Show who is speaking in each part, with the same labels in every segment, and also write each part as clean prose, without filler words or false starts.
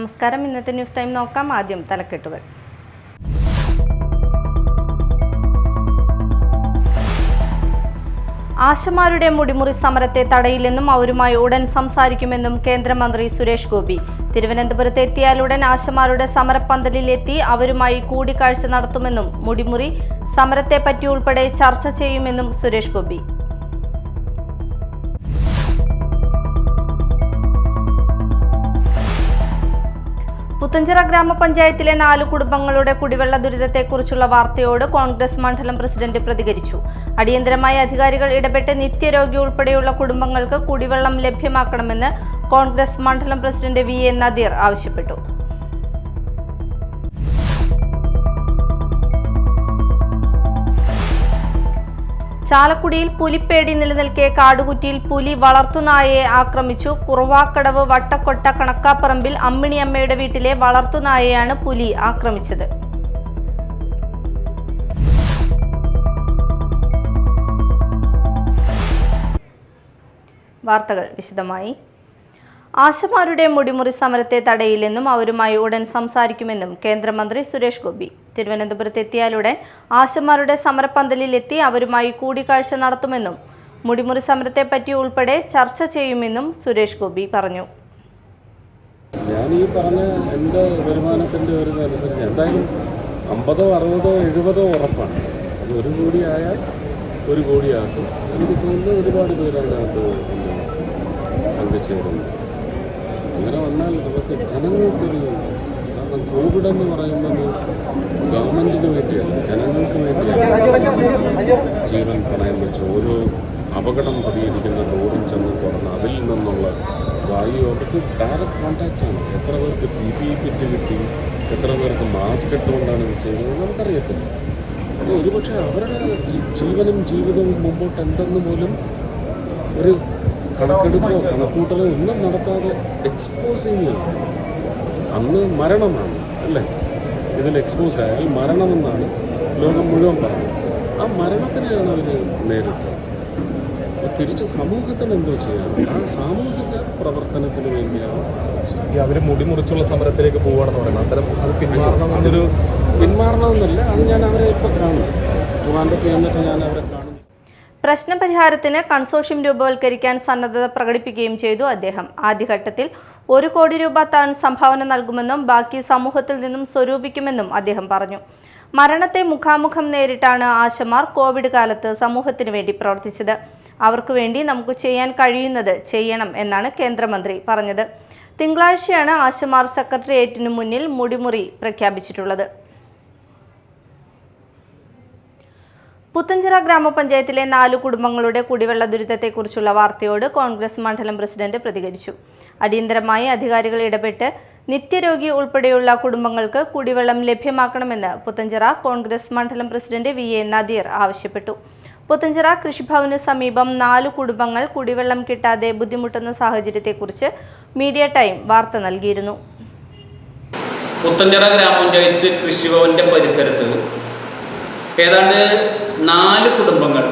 Speaker 1: നമസ്കാരം. ഇന്നത്തെ news time നോക്കാം. ആദ്യം തലക്കെട്ടുകൾ. ആശമാരുടെ മുടിമുറി സമരത്തെ തടയില്ലെന്നും അവരുമായി ഉടൻ സംസാരിക്കുമെന്നും കേന്ദ്രമന്ത്രി സുരേഷ് ഗോപി. തിരുവനന്തപുരത്ത് എത്തിയാലുടൻ ആശമാരുടെ സമരപ്പന്തലിലെത്തി അവരുമായി കൂടിക്കാഴ്ച നടത്തുമെന്നും മുടിമുറി സമരത്തെപ്പറ്റി ഉൾപ്പെടെ ചർച്ച ചെയ്യുമെന്നും സുരേഷ് ഗോപി. പുത്തഞ്ചിറ ഗ്രാമപഞ്ചായത്തിലെ 4 കുടുംബങ്ങളുടെ കുടിവെള്ള ദുരിതത്തെക്കുറിച്ചുള്ള വാർത്തയോട് കോൺഗ്രസ് മണ്ഡലം പ്രസിഡന്റ് പ്രതികരിച്ചു. അടിയന്തരമായി അധികാരികൾ ഇടപെട്ട് നിത്യരോഗി ഉൾപ്പെടെയുള്ള കുടുംബങ്ങൾക്ക് കുടിവെള്ളം ലഭ്യമാക്കണമെന്ന് കോൺഗ്രസ് മണ്ഡലം പ്രസിഡന്റ് VA നദീർ ആവശ്യപ്പെട്ടു. ചാലക്കുടിയിൽ പുലിപ്പേടി നിലനിൽക്കെ കാടുകുറ്റിയിൽ പുലി വളർത്തുനായയെ ആക്രമിച്ചു. കുറവാക്കടവ് വട്ടക്കൊട്ട കണക്കാപ്പറമ്പിൽ അമ്മിണിയമ്മയുടെ വീട്ടിലെ വളർത്തുനായയാണ് പുലി ആക്രമിച്ചത്. വാർത്തകൾ വിശദമായി. ആശമാരുടെ മുടിമുറി സമരത്തെ തടയില്ലെന്നും അവരുമായി ഉടൻ സംസാരിക്കുമെന്നും കേന്ദ്രമന്ത്രി സുരേഷ് ഗോപി. തിരുവനന്തപുരത്ത് എത്തിയാലുടൻ ആശമാരുടെ സമരപ്പന്തലിലെത്തി അവരുമായി കൂടിക്കാഴ്ച നടത്തുമെന്നും മുടിമുറി സമരത്തെപ്പറ്റി ഉൾപ്പെടെ ചർച്ച ചെയ്യുമെന്നും സുരേഷ് ഗോപി പറഞ്ഞു.
Speaker 2: ഞാൻ ഈ പറഞ്ഞ എൻ്റെ വരുമാനത്തിൻ്റെ ഒരു അനുസരിച്ച് എന്തായാലും 50, 60, 70 ഉറപ്പാണ്. അത് 1 കോടിയായാൽ 1 കോടിയാക്കും. എനിക്ക് തോന്നുന്നു ഒരുപാട് പേര് അതിനകത്ത് പങ്കുചേരുന്നു. അങ്ങനെ വന്നാൽ നമുക്ക് ജനങ്ങൾക്കൊരു, കാരണം കോവിഡ് എന്ന് പറയുന്നത് ഗവൺമെൻറ്റിന് വേണ്ടിയല്ല, ജനങ്ങൾക്ക് വേണ്ടിയല്ല. ജീവൻ പണയം വെച്ച് ഓരോ അപകടം പ്രതികരിക്കുന്ന റോഡും ചെന്ന് തുറന്ന് അതിൽ നിന്നുള്ള വായു അവർക്ക് ഡയറക്റ്റ് കോൺടാക്റ്റാണ്. എത്ര പേർക്ക് PPE കിറ്റ് കിട്ടി, എത്ര പേർക്ക് മാസ്ക് ഇട്ടുകൊണ്ടാണ് ഇത് ചെയ്തത് നമുക്കറിയത്തില്ല. അപ്പോൾ ഒരുപക്ഷെ അവരുടെ ഈ ജീവനും ജീവിതവും മുമ്പോട്ട് എന്തെന്ന് പോലും ഒരു കണക്കെടുപ്പോ കണക്കൂട്ടലോ ഒന്നും നടത്താതെ എക്സ്പോസ് ചെയ്യുകയാണ്. അന്ന് മരണമാണ് അല്ലേ, ഇതിൽ എക്സ്പോസ്ഡ് ആയാൽ മരണമെന്നാണ് ലോകം മുഴുവൻ പറഞ്ഞത്. ആ മരണത്തിനെയാണ് അവർ നേരിട്ടത്. തിരിച്ച് സമൂഹത്തിന് എന്തോ ചെയ്യാറ്, ആ സാമൂഹിക പ്രവർത്തനത്തിന് വേണ്ടിയാണ് അവർ മുടിമുറിച്ചുള്ള സമരത്തിലേക്ക് പോവുകയാണെന്ന് പറയുന്നത്. അത്തരം അത് പിന്മാറണമെന്നല്ല, അത് ഞാൻ അവരെ ഇപ്പോൾ കാണും. ട്രിവാൻഡ്രത്ത് എന്നിട്ട് ഞാൻ അവരെ കാണും.
Speaker 1: പ്രശ്നപരിഹാരത്തിന് കൺസോർഷ്യം രൂപവൽക്കരിക്കാൻ സന്നദ്ധത പ്രകടിപ്പിക്കുകയും ചെയ്തു അദ്ദേഹം. ആദ്യഘട്ടത്തിൽ 1 കോടി രൂപ താൻ സംഭാവന നൽകുമെന്നും ബാക്കി സമൂഹത്തിൽ നിന്നും സ്വരൂപിക്കുമെന്നും അദ്ദേഹം പറഞ്ഞു. മരണത്തെ മുഖാമുഖം നേരിട്ടാണ് ആശമാർ കോവിഡ് കാലത്ത് സമൂഹത്തിന് വേണ്ടി പ്രവർത്തിച്ചത്. അവർക്ക് വേണ്ടി നമുക്ക് ചെയ്യാൻ കഴിയുന്നത് ചെയ്യണം എന്നാണ് കേന്ദ്രമന്ത്രി പറഞ്ഞത്. തിങ്കളാഴ്ചയാണ് ആശമാർ സെക്രട്ടേറിയറ്റിനു മുന്നിൽ മുടിമുറി പ്രഖ്യാപിച്ചിട്ടുള്ളത്. പുത്തഞ്ചിറ ഗ്രാമപഞ്ചായത്തിലെ 4 കുടുംബങ്ങളുടെ കുടിവെള്ള ദുരിതത്തെക്കുറിച്ചുള്ള വാർത്തയോട് കോൺഗ്രസ് മണ്ഡലം പ്രസിഡന്റ് പ്രതികരിച്ചു. അടിയന്തരമായി അധികാരികൾ ഇടപെട്ട് നിത്യരോഗി ഉൾപ്പെടെയുള്ള കുടുംബങ്ങൾക്ക് കുടിവെള്ളം ലഭ്യമാക്കണമെന്ന് പുത്തഞ്ചിറ കോൺഗ്രസ് മണ്ഡലം പ്രസിഡന്റ് VA നദീർ ആവശ്യപ്പെട്ടു. പുത്തഞ്ചിറ കൃഷിഭവന് സമീപം 4 കുടുംബങ്ങൾ കുടിവെള്ളം കിട്ടാതെ ബുദ്ധിമുട്ടുന്ന സാഹചര്യത്തെക്കുറിച്ച് മീഡിയ ടൈം വാർത്ത നൽകിയിരുന്നു.
Speaker 3: പുത്തഞ്ചിറ ഗ്രാമപഞ്ചായത്ത് കൃഷിഭവന്റെ പരിസരത്ത് ഏതാണ്ട് 4 കുടുംബങ്ങൾ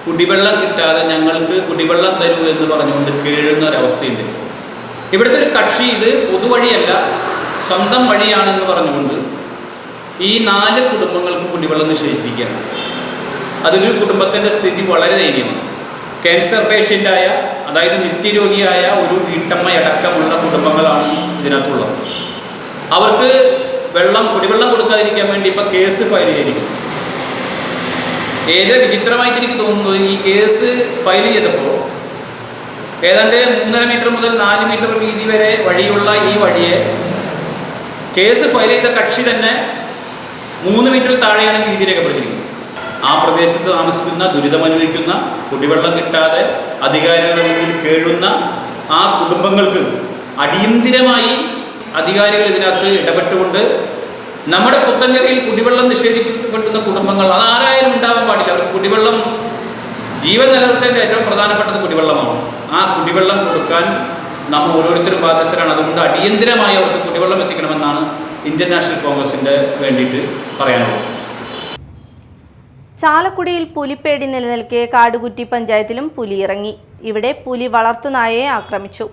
Speaker 3: കുടിവെള്ളം കിട്ടാതെ ഞങ്ങൾക്ക് കുടിവെള്ളം തരൂ എന്ന് പറഞ്ഞുകൊണ്ട് കേഴുന്ന ഒരവസ്ഥയുണ്ട്. ഇവിടുത്തെ ഒരു കക്ഷി ഇത് പൊതുവഴിയല്ല, സ്വന്തം വഴിയാണെന്ന് പറഞ്ഞുകൊണ്ട് ഈ 4 കുടുംബങ്ങൾക്ക് കുടിവെള്ളം നിഷേധിച്ചിരിക്കുകയാണ്. അതിലൊരു കുടുംബത്തിൻ്റെ സ്ഥിതി വളരെ ദയനീയമാണ്. ക്യാൻസർ പേഷ്യൻ്റായ, അതായത് നിത്യരോഗിയായ ഒരു വീട്ടമ്മയടക്കമുള്ള കുടുംബങ്ങളാണ് ഇതിനകത്തുള്ളത്. അവർക്ക് കുടിവെള്ളം കൊടുക്കാതിരിക്കാൻ വേണ്ടി ഇപ്പോൾ കേസ് ഫയൽ ചെയ്തിരിക്കുന്നു. ഏറെ വിചിത്രമായിട്ട് എനിക്ക് തോന്നുന്നത്, ഈ കേസ് ഫയൽ ചെയ്തപ്പോൾ ഏതാണ്ട് 3.5 മീറ്റർ മുതൽ 4 മീറ്റർ വീതി വരെ വഴിയുള്ള ഈ വഴിയെ കേസ് ഫയൽ ചെയ്ത കക്ഷി തന്നെ 3 മീറ്റർ താഴെയാണ് വീതി രേഖപ്പെടുത്തിയിരിക്കുന്നത്. ആ പ്രദേശത്ത് താമസിക്കുന്ന, ദുരിതമനുഭവിക്കുന്ന, കുടിവെള്ളം കിട്ടാതെ അധികാരികളുടെ മുന്നിൽ കേഴുന്ന ആ കുടുംബങ്ങൾക്ക് അടിയന്തിരമായി അധികാരികൾ ഇതിനകത്ത് ഇടപെട്ടുകൊണ്ട് നമ്മുടെ പുത്തഞ്ചിറയിൽ കുടിവെള്ളം നിഷേധിക്കപ്പെടുന്ന കുടുംബങ്ങൾ അതാരായാലും ഉണ്ടാവാൻ പാടില്ല. അവർക്ക് കുടിവെള്ളം, ജീവൻ നിലനിർത്തേണ്ട ഏറ്റവും പ്രധാനപ്പെട്ടത് കുടിവെള്ളമാണ്. ആ കുടിവെള്ളം കൊടുക്കാൻ നമ്മൾ ഓരോരുത്തരും ബാധ്യസ്ഥരാണ്. അതുകൊണ്ട് അടിയന്തിരമായി അവർക്ക് കുടിവെള്ളം എത്തിക്കണമെന്നാണ് ഇന്ത്യൻ നാഷണൽ കോൺഗ്രസിൻ്റെ വേണ്ടിയിട്ട് പറയാനുള്ളത്.
Speaker 1: ചാലക്കുടിയിൽ പുലിപ്പേടി നിലനിൽക്കെ കാടുകുറ്റി പഞ്ചായത്തിലും പുലി ഇറങ്ങി. ഇവിടെ പുലി വളർത്തുനായയെ ആക്രമിച്ചു.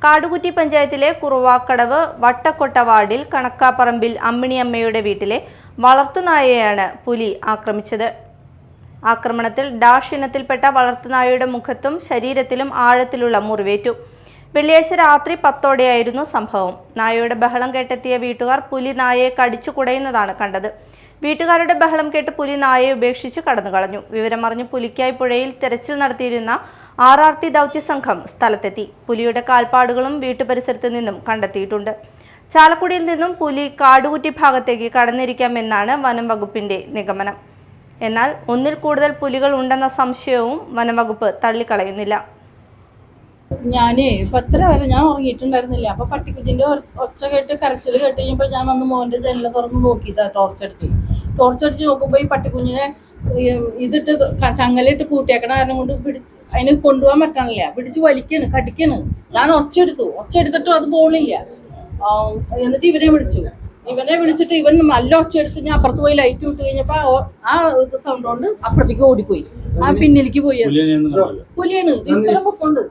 Speaker 1: കാടുകുറ്റി പഞ്ചായത്തിലെ കുറുവാക്കടവ് വട്ടക്കൊട്ട വാർഡിൽ കണക്കാപ്പറമ്പിൽ അമ്മിണിയമ്മയുടെ വീട്ടിലെ വളർത്തുനായയെയാണ് പുലി ആക്രമിച്ചത്. ആക്രമണത്തിൽ ഡാഷ് ഇനത്തിൽപ്പെട്ട വളർത്തുനായയുടെ മുഖത്തും ശരീരത്തിലും ആഴത്തിലുള്ള മുറിവേറ്റു. വെള്ളിയാഴ്ച രാത്രി 10ഓടെയായിരുന്നു സംഭവം. നായയുടെ ബഹളം കേട്ടെത്തിയ വീട്ടുകാർ പുലി നായയെ കടിച്ചു കുടയുന്നതാണ് കണ്ടത്. വീട്ടുകാരുടെ ബഹളം കേട്ട് പുലി നായയെ ഉപേക്ഷിച്ച് കടന്നുകളഞ്ഞു. വിവരമറിഞ്ഞ് പുലിക്കായി പുഴയിൽ തെരച്ചിൽ നടത്തിയിരുന്ന RRT ദൗത്യസംഘം സ്ഥലത്തെത്തി. പുലിയുടെ കാൽപ്പാടുകളും വീട്ടുപരിസരത്ത് നിന്നും കണ്ടെത്തിയിട്ടുണ്ട്. ചാലക്കുടിയിൽ നിന്നും പുലി കാടുകുറ്റി ഭാഗത്തേക്ക് കടന്നിരിക്കാമെന്നാണ് വനം വകുപ്പിന്റെ നിഗമനം. എന്നാൽ ഒന്നിൽ കൂടുതൽ പുലികൾ ഉണ്ടെന്ന സംശയവും വനം വകുപ്പ് തള്ളിക്കളയുന്നില്ല.
Speaker 4: ഞാനേ 10 വരെ ഞാൻ ഉറങ്ങിയിട്ടുണ്ടായിരുന്നില്ല. അപ്പൊ പട്ടിക്കുട്ടിന്റെ ഒച്ച കേട്ട് കരച്ചിൽ കേട്ട് കഴിഞ്ഞപ്പോൾ ഞാൻ വന്ന് മോന്റെ ജനല തുറന്ന് നോക്കിയതാ. ടോർച്ചടിച്ച് നോക്കുമ്പോ ഈ പട്ടിക്കുഞ്ഞിനെ ഇതിട്ട് ചങ്ങലിട്ട് പൂട്ടിയേക്കണ കാരണം കൊണ്ട് അതിന് കൊണ്ടുപോകാൻ പറ്റണില്ല. പിടിച്ച് വലിക്കാണ്, കടിക്കാണ്. ഞാൻ ഒച്ചെടുത്തിട്ടും അത് പോണില്ല. എന്നിട്ട് ഇവനെ വിളിച്ചിട്ട് ഇവൻ നല്ല ഒച്ചെടുത്ത് ഞാൻ അപ്പുറത്ത് പോയി ലൈറ്റ് വിട്ട് കഴിഞ്ഞപ്പോ ആ സൗണ്ട് കൊണ്ട് അപ്പുറത്തേക്ക് ഓടിപ്പോയി. ആ പിന്നിലേക്ക് പോയി. പുലിയാണ്, ഇത്ര പൊക്കമുണ്ട്.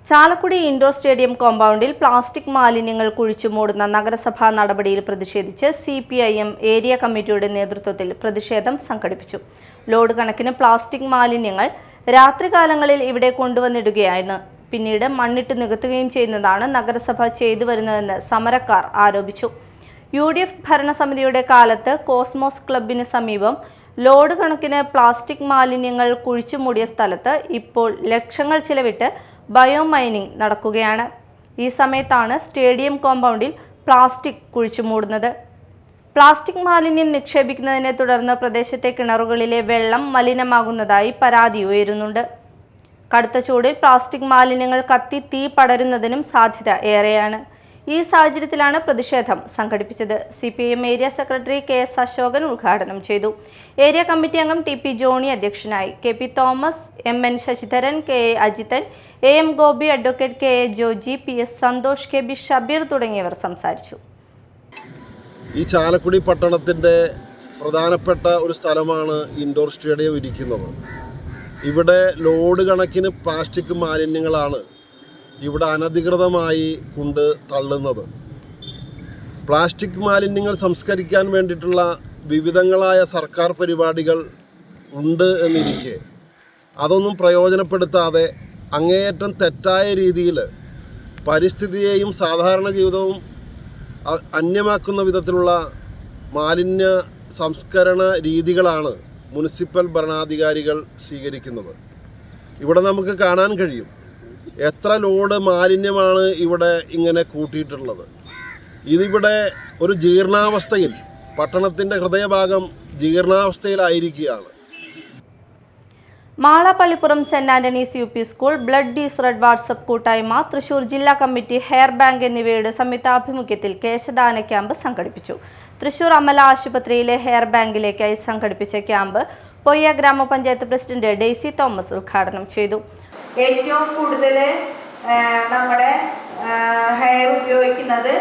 Speaker 1: ചാലക്കുടി ഇൻഡോർ സ്റ്റേഡിയം കോമ്പൗണ്ടിൽ പ്ലാസ്റ്റിക് മാലിന്യങ്ങൾ കുഴിച്ചു മൂടുന്ന നഗരസഭാ നടപടിയിൽ പ്രതിഷേധിച്ച് CPIM ഏരിയ കമ്മിറ്റിയുടെ നേതൃത്വത്തിൽ പ്രതിഷേധം സംഘടിപ്പിച്ചു. ലോഡ് കണക്കിന് പ്ലാസ്റ്റിക് മാലിന്യങ്ങൾ രാത്രികാലങ്ങളിൽ ഇവിടെ കൊണ്ടുവന്നിടുകയാണ്. പിന്നീട് മണ്ണിട്ട് നികത്തുകയും ചെയ്യുന്നതാണ് നഗരസഭ ചെയ്തു വരുന്നതെന്ന് സമരക്കാർ ആരോപിച്ചു. UDF ഭരണസമിതിയുടെ കാലത്ത് കോസ്മോസ് ക്ലബിന് സമീപം ലോഡ് കണക്കിന് പ്ലാസ്റ്റിക് മാലിന്യങ്ങൾ കുഴിച്ചു മൂടിയ സ്ഥലത്ത് ഇപ്പോൾ ലക്ഷങ്ങൾ ചിലവിട്ട് ബയോമൈനിങ് നടക്കുകയാണ്. ഈ സമയത്താണ് സ്റ്റേഡിയം കോമ്പൗണ്ടിൽ പ്ലാസ്റ്റിക് കുഴിച്ചു മൂടുന്നത്. പ്ലാസ്റ്റിക് മാലിന്യം നിക്ഷേപിക്കുന്നതിനെ തുടർന്ന് പ്രദേശത്തെ കിണറുകളിലെ വെള്ളം മലിനമാകുന്നതായി പരാതി ഉയരുന്നുണ്ട്. കടുത്ത ചൂടിൽ പ്ലാസ്റ്റിക് മാലിന്യങ്ങൾ കത്തി തീ പടരുന്നതിനും സാധ്യത ഏറെയാണ്. ഈ സാഹചര്യത്തിലാണ് പ്രതിഷേധം സംഘടിപ്പിച്ചത്. CPIM area secretary KS Ashokan ഉദ്ഘാടനം ചെയ്തു. ഏരിയ കമ്മിറ്റി അംഗം TP ജോണി അധ്യക്ഷനായി. KP Thomas, MN Sasidharan, KA Ajithan, AM Gopi, advocate KA Joji, PS Santhosh, KB Shabeer തുടങ്ങിയവർ സംസാരിച്ചു.
Speaker 5: ഈ ചാലക്കുടി പട്ടണത്തിൻ്റെ പ്രധാനപ്പെട്ട ഒരു സ്ഥലമാണ് ഇൻഡോർ സ്റ്റേഡിയം ഇരിക്കുന്നത്. ഇവിടെ ലോഡ് കണക്കിന് പ്ലാസ്റ്റിക് മാലിന്യങ്ങളാണ് ഇവിടെ അനധികൃതമായി കൊണ്ട് തള്ളുന്നത്. പ്ലാസ്റ്റിക് മാലിന്യങ്ങൾ സംസ്കരിക്കാൻ വേണ്ടിയിട്ടുള്ള വിവിധങ്ങളായ സർക്കാർ പരിപാടികൾ ഉണ്ട് എന്നിരിക്കെ അതൊന്നും പ്രയോജനപ്പെടുത്താതെ അങ്ങേയറ്റം തെറ്റായ രീതിയിൽ പരിസ്ഥിതിയെയും സാധാരണ ജീവിതവും അന്യമാക്കുന്ന വിധത്തിലുള്ള മാലിന്യ സംസ്കരണ രീതികളാണ് മുനിസിപ്പൽ ഭരണാധികാരികൾ സ്വീകരിക്കുന്നത്. ഇവിടെ നമുക്ക് കാണാൻ കഴിയും എത്ര ലോഡ് മാലിന്യമാണ് ഇവിടെ ഇങ്ങനെ കൂട്ടിയിട്ടുള്ളത്. ഇതിവിടെ ഒരു ജീർണാവസ്ഥയിൽ, പട്ടണത്തിൻ്റെ ഹൃദയഭാഗം ജീർണാവസ്ഥയിലായിരിക്കുകയാണ്.
Speaker 1: Malappallippuram saint Antony's UP school, blood is red WhatsApp കൂട്ടായ്മ, തൃശൂർ ജില്ലാ കമ്മിറ്റി, ഹെയർ ബാങ്ക് എന്നിവയുടെ സംയുക്താഭിമുഖ്യത്തിൽ കേശദാന ക്യാമ്പ് സംഘടിപ്പിച്ചു. തൃശൂർ അമല ആശുപത്രിയിലെ ഹെയർ ബാങ്കിലേക്കായി സംഘടിപ്പിച്ച ക്യാമ്പ് പൊയ്യ ഗ്രാമപഞ്ചായത്ത് പ്രസിഡന്റ് ഡെയ്സി തോമസ് ഉദ്ഘാടനം ചെയ്തു.
Speaker 6: ഏറ്റവും കൂടുതൽ നമ്മുടെ ഹെയർ ഉപയോഗിക്കുന്നത്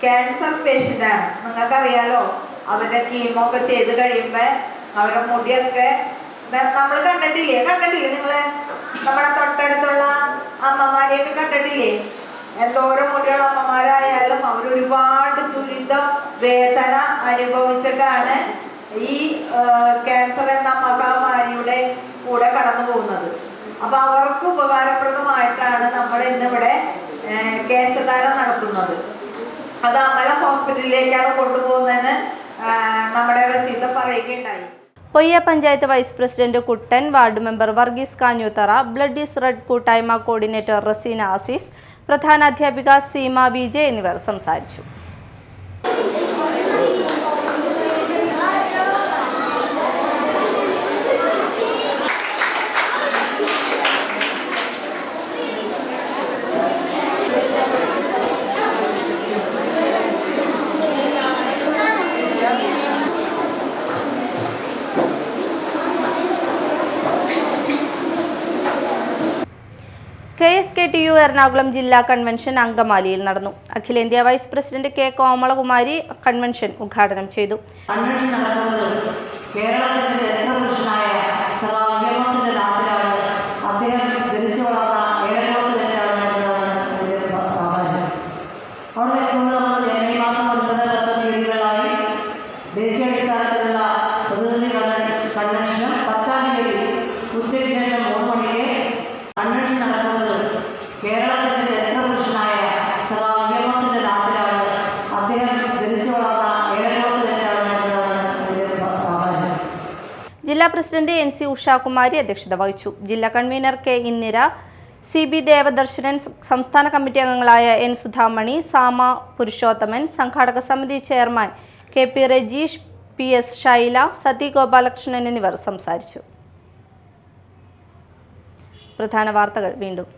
Speaker 6: ക്യാൻസർ പേഷ്യൻ്റാണ്. നിങ്ങൾക്കറിയാലോ, അവരുടെ കീമൊക്കെ ചെയ്ത് കഴിയുമ്പോൾ അവരുടെ മുടിയൊക്കെ നമ്മൾ കണ്ടിട്ടില്ലേ നിങ്ങൾ നമ്മുടെ തൊട്ടടുത്തുള്ള അമ്മമാരെയൊക്കെ കണ്ടിട്ടില്ലേ? എന്തോരം മുടിയുള്ള അമ്മമാരായാലും അവരൊരുപാട് ദുരിതം വേദന അനുഭവിച്ചിട്ടാണ് ഈ ക്യാൻസർ എന്ന മഹാമാരിയുടെ കൂടെ കടന്നു പോകുന്നത്. അപ്പൊ അവർക്ക് ഉപകാരപ്രദമായിട്ടാണ് നമ്മൾ ഇന്നിവിടെ കേശദാനം നടത്തുന്നത്. അത് അമല ഹോസ്പിറ്റലിലേക്കാണ് കൊണ്ടുപോകുന്നതെന്ന് നമ്മുടെ റസീദ പറയുകയുണ്ടായി.
Speaker 1: Poyya panchayat vice president Kuttan, ward member Varghese Kanjoothara, blood is red കൂട്ടായ്മ കോർഡിനേറ്റർ റസീന ആസീസ്, പ്രധാനാധ്യാപിക സീമ VJ എന്നിവർ സംസാരിച്ചു. KSKTU എറണാകുളം ജില്ലാ കൺവെൻഷൻ അങ്കമാലിയിൽ നടന്നു. അഖിലേന്ത്യാ vice president K Komalakumari convention ഉദ്ഘാടനം ചെയ്തു.
Speaker 7: കേരളത്തിന്റെ ചരിത്രപുരുഷനായ അദ്ദേഹം
Speaker 1: ജില്ലാ പ്രസിഡന്റ് NC ഉഷാകുമാരി അധ്യക്ഷത വഹിച്ചു. ജില്ലാ convener K Indira, CB Devadarshanan, സംസ്ഥാന കമ്മിറ്റി അംഗങ്ങളായ N സുധാമണി, സാമ പുരുഷോത്തമൻ, സംഘാടക സമിതി chairman KP Rajeesh, PS Shaila, Sathi Gopalakrishnan എന്നിവർ സംസാരിച്ചു. പ്രധാന വാർത്തകൾ വീണ്ടും.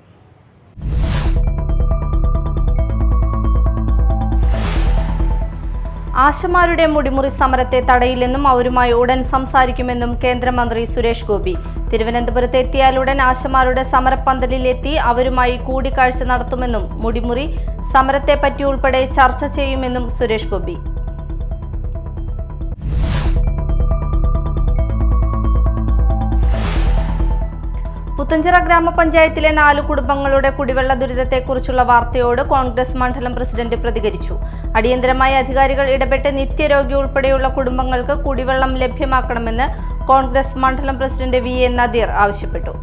Speaker 1: ആശമാരുടെ മുടിമുറി സമരത്തെ തടയില്ലെന്നും അവരുമായി ഉടൻ സംസാരിക്കുമെന്നും കേന്ദ്രമന്ത്രി സുരേഷ് ഗോപി. തിരുവനന്തപുരത്ത് എത്തിയാലുടൻ ആശമാരുടെ സമരപ്പന്തലിലെത്തി അവരുമായി കൂടിക്കാഴ്ച നടത്തുമെന്നും മുടിമുറി സമരത്തെപ്പറ്റി ഉൾപ്പെടെ ചർച്ച ചെയ്യുമെന്നും സുരേഷ് ഗോപി. പുത്തഞ്ചിറ ഗ്രാമപഞ്ചായത്തിലെ 4 കുടുംബങ്ങളുടെ കുടിവെള്ള ദുരിതത്തെക്കുറിച്ചുള്ള വാർത്തയോട് കോൺഗ്രസ് മണ്ഡലം പ്രസിഡന്റ് പ്രതികരിച്ചു. അടിയന്തരമായി അധികാരികൾ ഇടപെട്ട് നിത്യരോഗി ഉൾപ്പെടെയുള്ള കുടുംബങ്ങൾക്ക് കുടിവെള്ളം ലഭ്യമാക്കണമെന്ന് കോൺഗ്രസ് മണ്ഡലം പ്രസിഡന്റ് VA നദീർ ആവശ്യപ്പെട്ടു.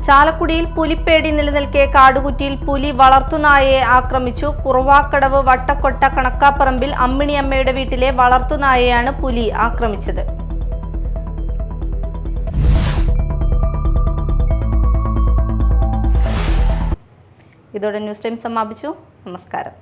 Speaker 1: ചാലക്കുടിയിൽ പുലിപ്പേടി നിലനിൽക്കെ കാടുകുറ്റിയിൽ പുലി വളർത്തുനായയെ ആക്രമിച്ചു. കുറവാക്കടവ് വട്ടക്കൊട്ട കണക്കാപ്പറമ്പിൽ അമ്മിണിയമ്മയുടെ വീട്ടിലെ വളർത്തുനായയാണ് പുലി ആക്രമിച്ചത്. ഇതോടെ ന്യൂസ് ടൈം സമാപിച്ചു. നമസ്കാരം.